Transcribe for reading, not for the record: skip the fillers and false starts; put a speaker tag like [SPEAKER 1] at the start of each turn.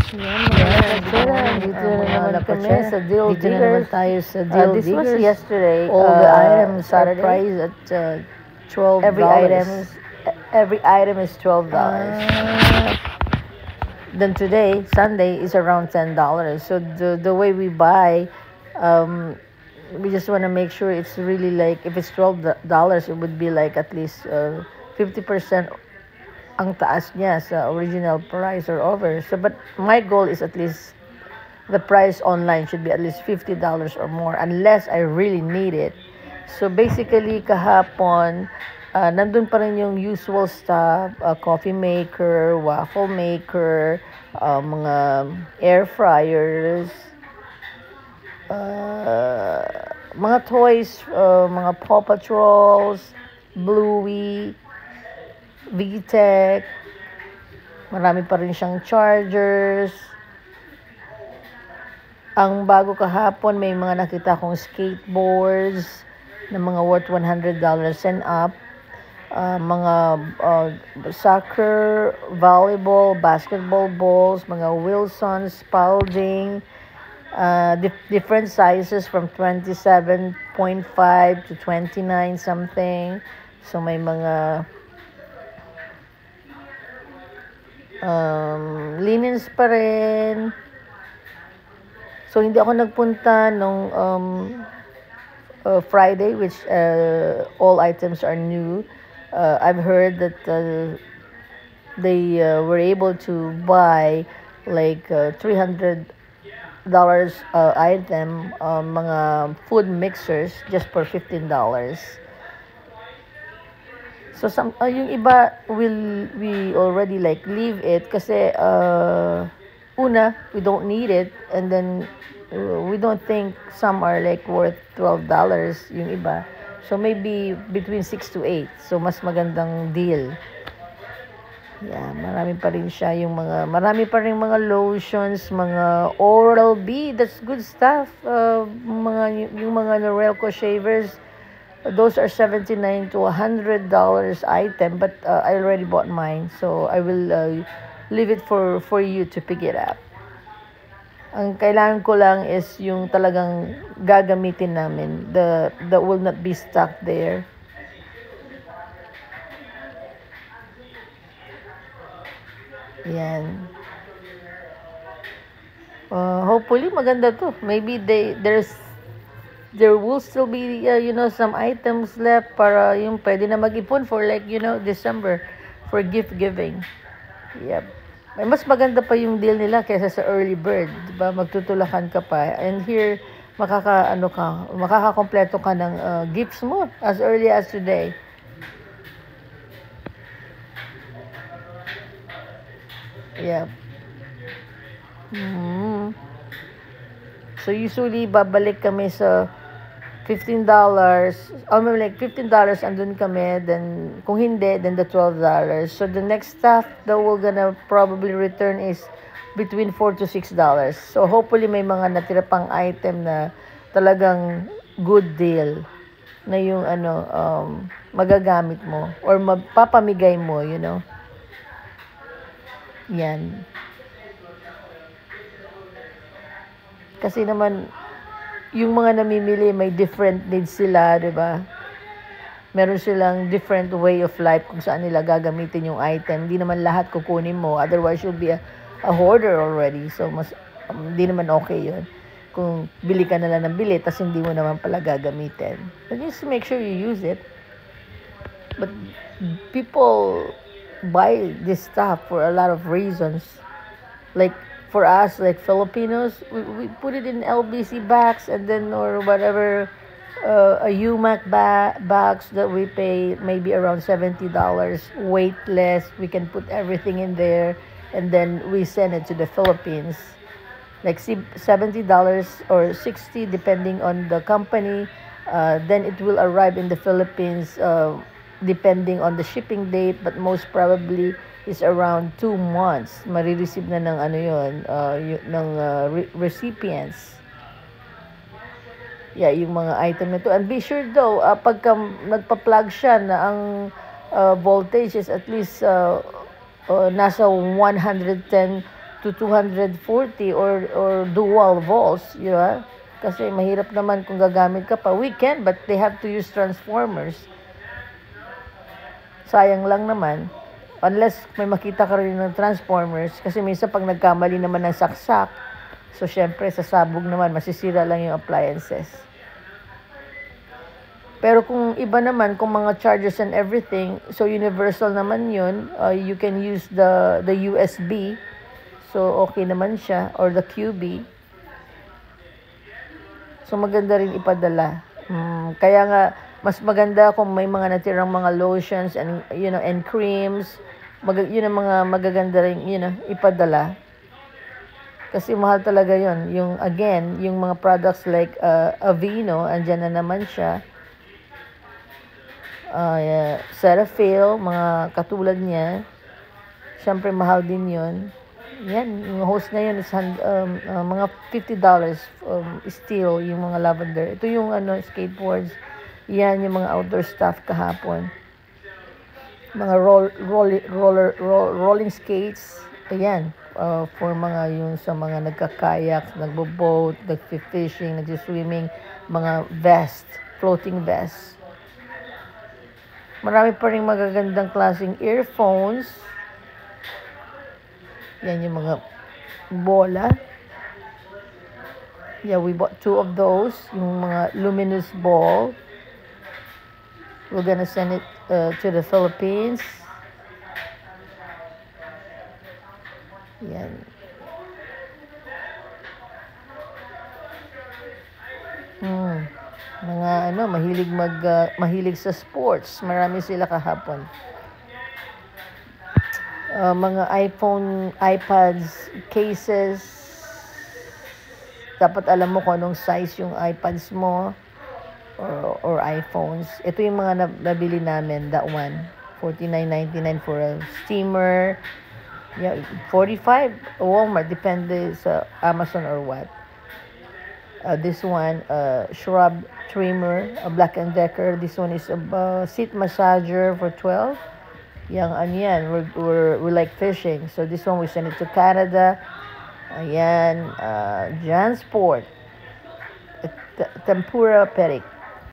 [SPEAKER 1] Yan, mga kapatera, dito na naman kami sa Deal
[SPEAKER 2] Dito na naman
[SPEAKER 1] Diggers.
[SPEAKER 2] tayo sa Deal
[SPEAKER 1] This was
[SPEAKER 2] Diggers.
[SPEAKER 1] yesterday.
[SPEAKER 2] All the items are
[SPEAKER 1] Saturday.
[SPEAKER 2] priced at $12.
[SPEAKER 1] Every item is $12.
[SPEAKER 2] Then today, Sunday, is around $10. So the way we buy, we just want to make sure it's really like, if it's $12, it would be like at least 50% ang taas niya sa original price or over. So, but my goal is at least the price online should be at least $50 or more unless I really need it. So basically, kahapon, nandun pa rin yung usual stuff, coffee maker, waffle maker, mga air fryers, mga toys, mga Paw Patrols, Bluey, VTech, marami pa rin siyang chargers. Ang bago kahapon, may mga nakita kong skateboards na mga worth $100 and up. Mga soccer, volleyball, basketball balls, mga Wilson, Spalding, different sizes from 27.5 to 29 something. So may mga linens pa rin. So hindi ako nagpunta nung Friday, which all items are new. I've heard that they were able to buy like $300 item, mga food mixers just for $15. So yung iba we already like leave it kasi una, we don't need it, and then we don't think some are like worth $12 yung iba. So maybe between 6 to 8. So mas magandang deal. Yeah, marami pa rin siya marami pa rin mga lotions, mga Oral-B, that's good stuff. Yung mga Norelco shavers, those are $79 to $100 item, but I already bought mine, so I will leave it for you to pick it up. Ang kailangan ko lang is yung talagang gagamitin namin, that will not be stuck there. Yan. Hopefully maganda to. Maybe there will still be some items left para yung pwede na mag-ipon for like December for gift giving. Yep. May mas maganda pa yung deal nila kaysa sa early bird, 'di ba? Magtutulakan ka pa, and here makakakompleto ka ng gifts mo as early as today. Yep. So usually babalik kami sa $15, like $15 andun kami, then kung hindi, then the $12. So the next stuff that we're gonna probably return is between $4 to $6. So hopefully may mga natira pang item na talagang good deal na yung magagamit mo or mapapamigay mo, Yan. Kasi naman yung mga namimili may different needs sila, 'di ba? Meron silang different way of life kung saan nila gagamitin yung item. Hindi naman lahat kukunin mo, otherwise you'll be a hoarder already. So mas hindi naman okay 'yun. Kung bili ka na lang ng bili tas hindi mo naman pala gagamitin. But just make sure you use it. But people buy this stuff for a lot of reasons. Like for us, like Filipinos, we put it in LBC bags and then or whatever, a UMAC bags that we pay maybe around $70, weightless. We can put everything in there and then we send it to the Philippines. Like $70 or $60 depending on the company. Then it will arrive in the Philippines depending on the shipping date, but most probably is around 2 months. Marireceive na ng recipients. Yeah, yung mga item na to. And be sure though, pagka nagpa-plug siya na ang voltage is at least nasa 110 to 240 or dual volts, di ba? Kasi mahirap naman kung gagamit ka pa. We can, but they have to use transformers. Sayang lang naman. Unless may makita ka rin ng transformers. Kasi minsan pag nagkamali naman ng saksak, so syempre sasabog naman, masisira lang yung appliances. Pero kung iba naman, kung mga chargers and everything, so universal naman yun, you can use the USB. So okay naman siya, or the QB. So, maganda rin ipadala. Kaya nga, mas maganda kung may mga natirang mga lotions and, and creams. Yun ang mga magaganda rin, ipadala. Kasi mahal talaga yun. Yung mga products like Aveeno, andyan na naman siya. Cetaphil, mga katulad niya. Siyempre, mahal din yun. Yan, yung hose na yun is mga $50 steel, yung mga lavender. Ito yung skateboards. Yan, yung mga outdoor stuff kahapon. Mga rolling skates. Ayan, for mga yung sa mga nagkakayak, nagbo-boat, nag-fishing, nag-swimming, mga vest, floating vest. Marami pa rin magagandang klaseng earphones. Yan yung mga bola. Yeah, we bought 2 of those. Yung mga luminous ball. We're gonna send it to the Philippines. Yan. Mga mahilig sa sports. Marami sila kahapon. Mga iPhone, iPads, cases. Dapat alam mo kung anong size yung iPads mo or iPhones. Ito yung mga nabili namin, that one. $49.99 for a steamer. Yeah, $45 Walmart, depende sa Amazon or what. This one, shrub trimmer, a Black & Decker. This one is a seat massager for $12. Yan, we like fishing. So this one we send it to Canada. Ayan, Jansport. Tempura Peric.